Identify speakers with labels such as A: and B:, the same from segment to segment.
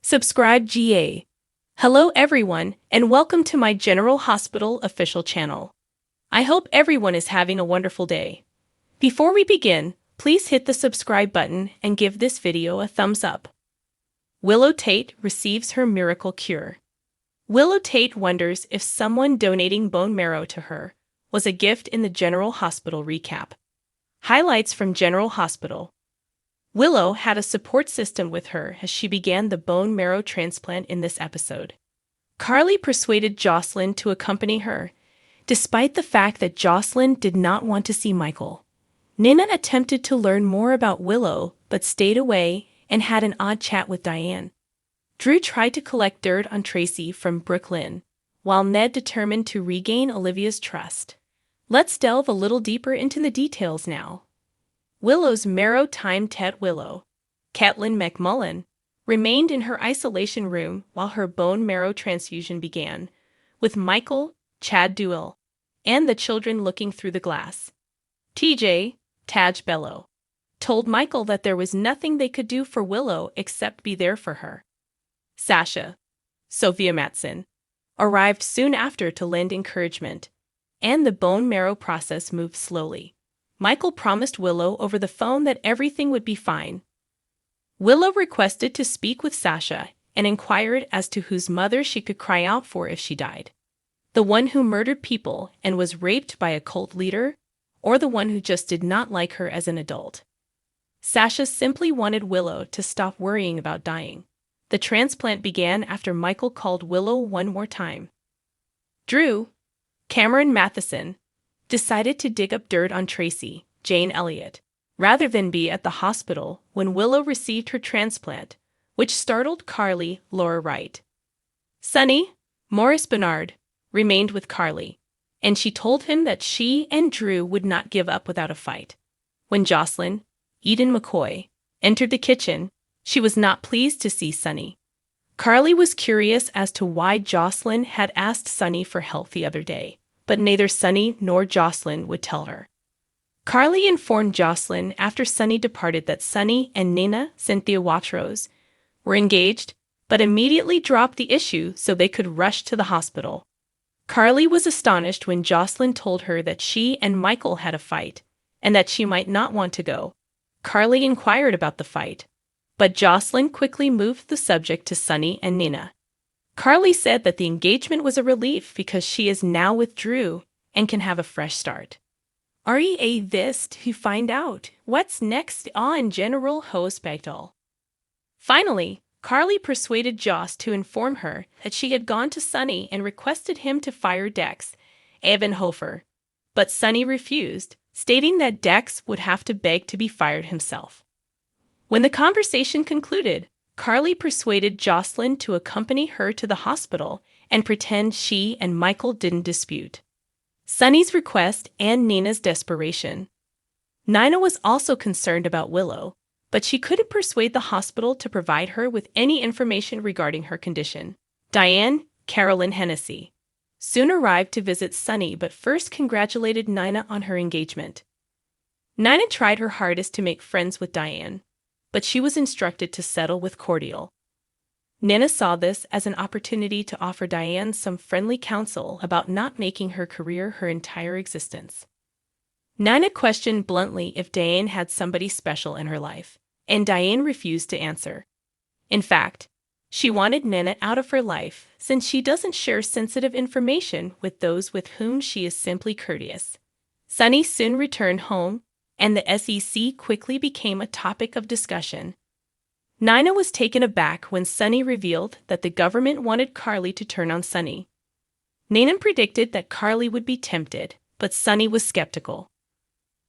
A: Subscribe GA. Hello everyone, and welcome to my General Hospital official channel. I hope everyone is having a wonderful day. Before we begin, please hit the subscribe button and give this video a thumbs up. Willow Tait receives her miracle cure. Willow Tait wonders if someone donating bone marrow to her was a gift in the General Hospital recap. Highlights from General Hospital. Willow had a support system with her as she began the bone marrow transplant in this episode. Carly persuaded Jocelyn to accompany her, despite the fact that Jocelyn did not want to see Michael. Nina attempted to learn more about Willow but stayed away and had an odd chat with Diane. Drew tried to collect dirt on Tracy from Brooklyn, while Ned determined to regain Olivia's trust. Let's delve a little deeper into the details now. Willow's marrow time. Willow, Caitlin McMullen, remained in her isolation room while her bone marrow transfusion began, with Michael, Chad Duell, and the children looking through the glass. TJ, Taj Bello, told Michael that there was nothing they could do for Willow except be there for her. Sasha, Sophia Matson, arrived soon after to lend encouragement, and the bone marrow process moved slowly. Michael promised Willow over the phone that everything would be fine. Willow requested to speak with Sasha and inquired as to whose mother she could cry out for if she died. The one who murdered people and was raped by a cult leader, or the one who just did not like her as an adult. Sasha simply wanted Willow to stop worrying about dying. The transplant began after Michael called Willow one more time. Drew, Cameron Matheson, decided to dig up dirt on Tracy, Jane Elliott, rather than be at the hospital when Willow received her transplant, which startled Carly, Laura Wright. Sonny, Morris Bernard, remained with Carly, and she told him that she and Drew would not give up without a fight. When Jocelyn, Eden McCoy, entered the kitchen, she was not pleased to see Sonny. Carly was curious as to why Jocelyn had asked Sonny for help the other day, but neither Sonny nor Jocelyn would tell her. Carly informed Jocelyn after Sonny departed that Sonny and Nina Cynthia Watrous were engaged, but immediately dropped the issue so they could rush to the hospital. Carly was astonished when Jocelyn told her that she and Michael had a fight, and that she might not want to go. Carly inquired about the fight, but Jocelyn quickly moved the subject to Sonny and Nina. Carly said that the engagement was a relief because she is now with Drew and can have a fresh start. This to find out what's next on General Hospital. Finally, Carly persuaded Joss to inform her that she had gone to Sonny and requested him to fire Dex Evanhofer, but Sonny refused, stating that Dex would have to beg to be fired himself. When the conversation concluded, Carly persuaded Jocelyn to accompany her to the hospital and pretend she and Michael didn't dispute. Sonny's request and Nina's desperation. Nina was also concerned about Willow, but she couldn't persuade the hospital to provide her with any information regarding her condition. Diane, Carolyn Hennessy, soon arrived to visit Sonny but first congratulated Nina on her engagement. Nina tried her hardest to make friends with Diane, but she was instructed to settle with Cordial. Nina saw this as an opportunity to offer Diane some friendly counsel about not making her career her entire existence. Nina questioned bluntly if Diane had somebody special in her life, and Diane refused to answer. In fact, she wanted Nina out of her life since she doesn't share sensitive information with those with whom she is simply courteous. Sonny soon returned home, and the SEC quickly became a topic of discussion. Nina was taken aback when Sonny revealed that the government wanted Carly to turn on Sonny. Nina predicted that Carly would be tempted, but Sonny was skeptical.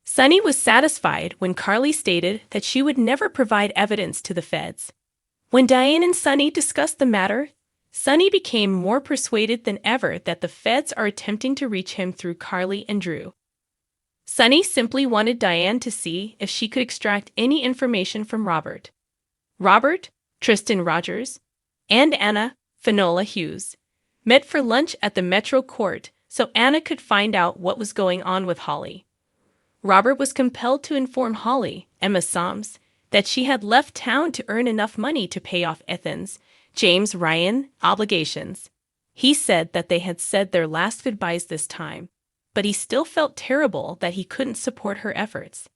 A: Sonny was satisfied when Carly stated that she would never provide evidence to the feds. When Diane and Sonny discussed the matter, Sonny became more persuaded than ever that the feds are attempting to reach him through Carly and Drew. Sonny simply wanted Diane to see if she could extract any information from Robert. Robert, Tristan Rogers, and Anna, Finola Hughes, met for lunch at the Metro Court so Anna could find out what was going on with Holly. Robert was compelled to inform Holly, Emma Soms, that she had left town to earn enough money to pay off Ethan's James Ryan, obligations. He said that they had said their last goodbyes this time, but he still felt terrible that he couldn't support her efforts.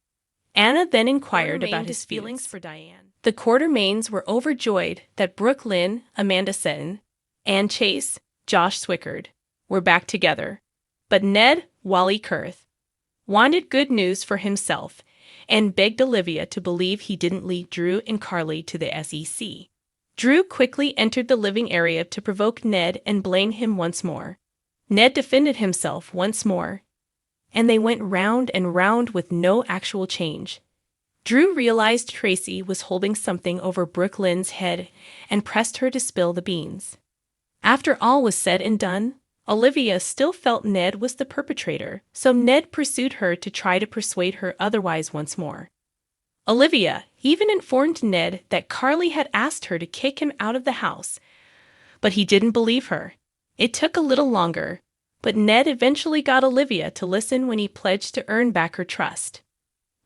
A: Anna then inquired about his feelings for Diane. The Quartermains were overjoyed that Brooke Lynn, Amanda Seton, Ann Chase, Josh Swickard were back together. But Ned, Wally Kurth, wanted good news for himself and begged Olivia to believe he didn't lead Drew and Carly to the SEC. Drew quickly entered the living area to provoke Ned and blame him once more. Ned defended himself once more, and they went round and round with no actual change. Drew realized Tracy was holding something over Brooke Lynn's head and pressed her to spill the beans. After all was said and done, Olivia still felt Ned was the perpetrator, so Ned pursued her to try to persuade her otherwise once more. Olivia even informed Ned that Carly had asked her to kick him out of the house, but he didn't believe her. It took a little longer, but Ned eventually got Olivia to listen when he pledged to earn back her trust.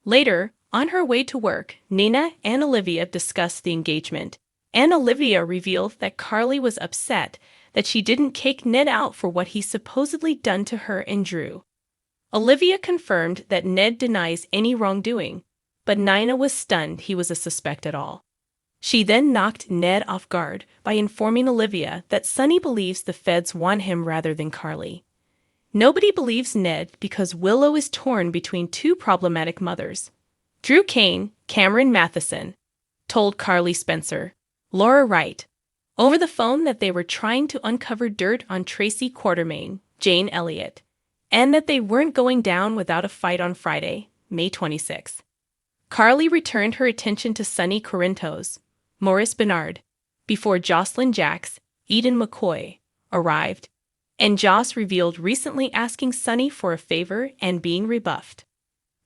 A: Later, on her way to work, Nina and Olivia discussed the engagement, and Olivia revealed that Carly was upset that she didn't kick Ned out for what he supposedly done to her and Drew. Olivia confirmed that Ned denies any wrongdoing, but Nina was stunned he was a suspect at all. She then knocked Ned off guard by informing Olivia that Sonny believes the feds want him rather than Carly. Nobody believes Ned because Willow is torn between two problematic mothers. Drew Kane, Cameron Matheson, told Carly Spencer, Laura Wright, over the phone that they were trying to uncover dirt on Tracy Quartermain, Jane Elliott, and that they weren't going down without a fight on Friday, May 26. Carly returned her attention to Sonny Corinthos, Maurice Bernard, before Jocelyn Jacks, Eden McCoy, arrived, and Joss revealed recently asking Sonny for a favor and being rebuffed.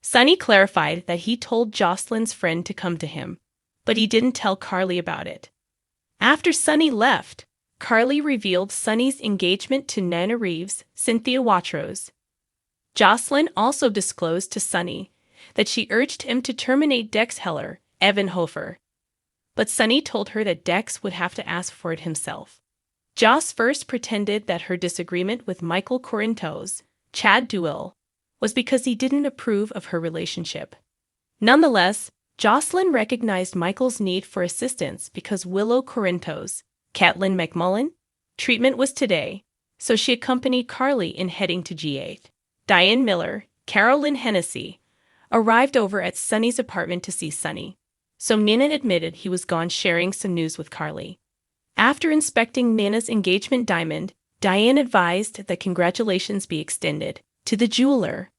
A: Sonny clarified that he told Jocelyn's friend to come to him, but he didn't tell Carly about it. After Sonny left, Carly revealed Sonny's engagement to Nana Reeves, Cynthia Watrous. Jocelyn also disclosed to Sonny that she urged him to terminate Dex Heller, Evan Hofer. But Sonny told her that Dex would have to ask for it himself. Joss first pretended that her disagreement with Michael Corinthos, Chad Duell, was because he didn't approve of her relationship. Nonetheless, Jocelyn recognized Michael's need for assistance because Willow Corinthos, Caitlin McMullen, treatment was today, so she accompanied Carly in heading to G8. Diane Miller, Carolyn Hennessy, arrived over at Sonny's apartment to see Sonny, so Nina admitted he was gone sharing some news with Carly. After inspecting Nina's engagement diamond, Diane advised that congratulations be extended to the jeweler.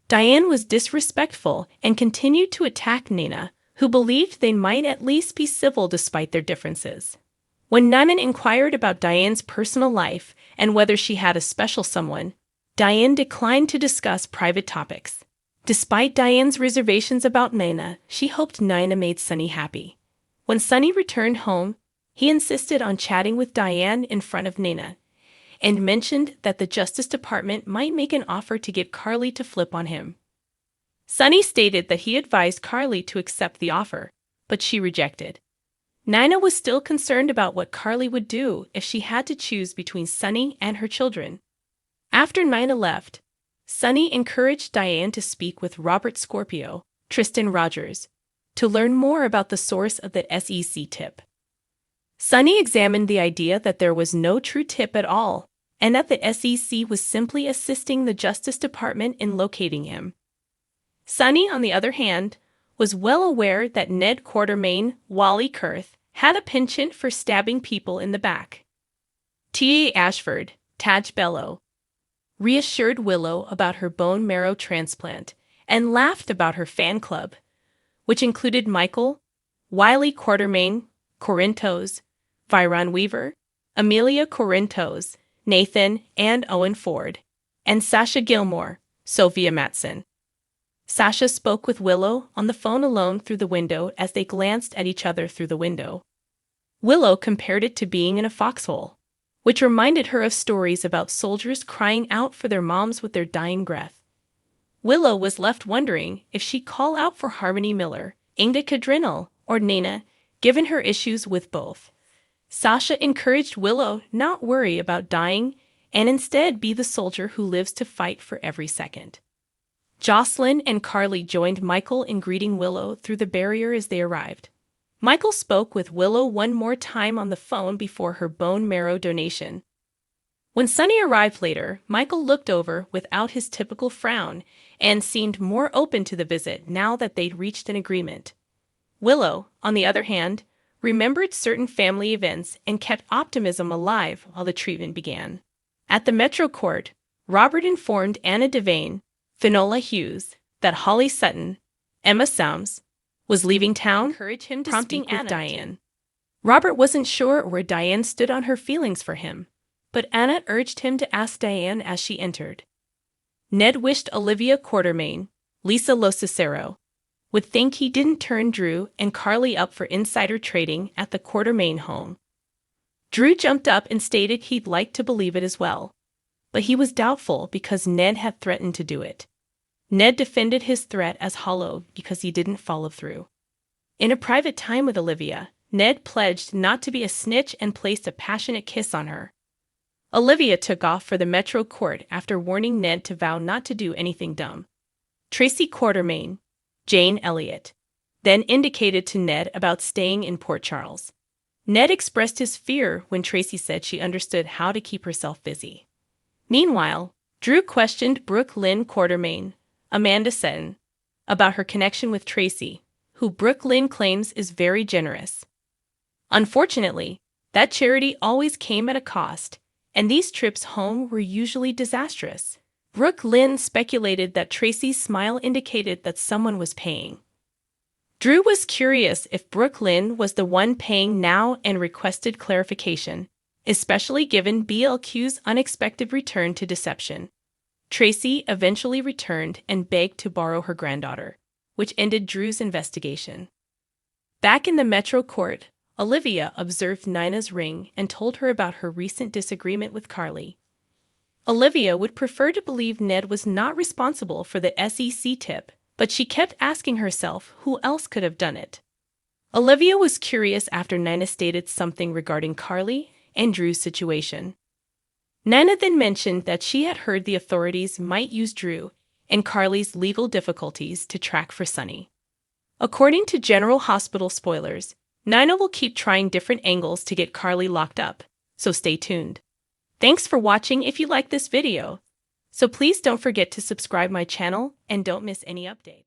A: Diane was disrespectful and continued to attack Nina, who believed they might at least be civil despite their differences. When Nina inquired about Diane's personal life and whether she had a special someone, Diane declined to discuss private topics. Despite Diane's reservations about Nina, she hoped Nina made Sonny happy. When Sonny returned home, he insisted on chatting with Diane in front of Nina, and mentioned that the Justice Department might make an offer to get Carly to flip on him. Sonny stated that he advised Carly to accept the offer, but she rejected. Nina was still concerned about what Carly would do if she had to choose between Sonny and her children. After Nina left, Sonny encouraged Diane to speak with Robert Scorpio, Tristan Rogers, to learn more about the source of the SEC tip. Sonny examined the idea that there was no true tip at all, and that the SEC was simply assisting the Justice Department in locating him. Sonny, on the other hand, was well aware that Ned Quartermain, Wally Kurth, had a penchant for stabbing people in the back. T.A. Ashford, Taj Bello, reassured Willow about her bone marrow transplant and laughed about her fan club, which included Michael, Wiley Quartermain, Corinthos, Viron Weaver, Amelia Corinthos, Nathan and Owen Ford, and Sasha Gilmore, Sophia Matson. Sasha spoke with Willow on the phone alone through the window as they glanced at each other through the window. Willow compared it to being in a foxhole, which reminded her of stories about soldiers crying out for their moms with their dying breath. Willow was left wondering if she'd call out for Harmony Miller, Inga Cadrinal, or Nina, given her issues with both. Sasha encouraged Willow not worry about dying and instead be the soldier who lives to fight for every second. Jocelyn and Carly joined Michael in greeting Willow through the barrier as they arrived. Michael spoke with Willow one more time on the phone before her bone marrow donation. When Sunny arrived later, Michael looked over without his typical frown and seemed more open to the visit now that they'd reached an agreement. Willow, on the other hand, remembered certain family events and kept optimism alive while the treatment began. At the Metro Court, Robert informed Anna Devane, Finola Hughes, that Holly Sutton, Emma Soames, was leaving town, encouraged him to prompting speak with Diane. Robert wasn't sure where Diane stood on her feelings for him, but Anna urged him to ask Diane as she entered. Ned wished Olivia Quartermaine, Lisa Locicero, would think he didn't turn Drew and Carly up for insider trading at the Quartermaine home. Drew jumped up and stated he'd like to believe it as well, but he was doubtful because Ned had threatened to do it. Ned defended his threat as hollow because he didn't follow through. In a private time with Olivia, Ned pledged not to be a snitch and placed a passionate kiss on her. Olivia took off for the Metro Court after warning Ned to vow not to do anything dumb. Tracy Quartermaine, Jane Elliott, then indicated to Ned about staying in Port Charles. Ned expressed his fear when Tracy said she understood how to keep herself busy. Meanwhile, Drew questioned Brooke Lynn Quartermaine, Amanda Seton, about her connection with Tracy, who Brooke Lynn claims is very generous. Unfortunately, that charity always came at a cost, and these trips home were usually disastrous. Brooke Lynn speculated that Tracy's smile indicated that someone was paying. Drew was curious if Brooke Lynn was the one paying now and requested clarification, especially given BLQ's unexpected return to deception. Tracy eventually returned and begged to borrow her granddaughter, which ended Drew's investigation. Back in the Metro Court, Olivia observed Nina's ring and told her about her recent disagreement with Carly. Olivia would prefer to believe Ned was not responsible for the SEC tip, but she kept asking herself who else could have done it. Olivia was curious after Nina stated something regarding Carly and Drew's situation. Nina then mentioned that she had heard the authorities might use Drew and Carly's legal difficulties to track for Sunny. According to General Hospital spoilers, Nina will keep trying different angles to get Carly locked up, so stay tuned. Thanks for watching if you like this video. So please don't forget to subscribe my channel and don't miss any update.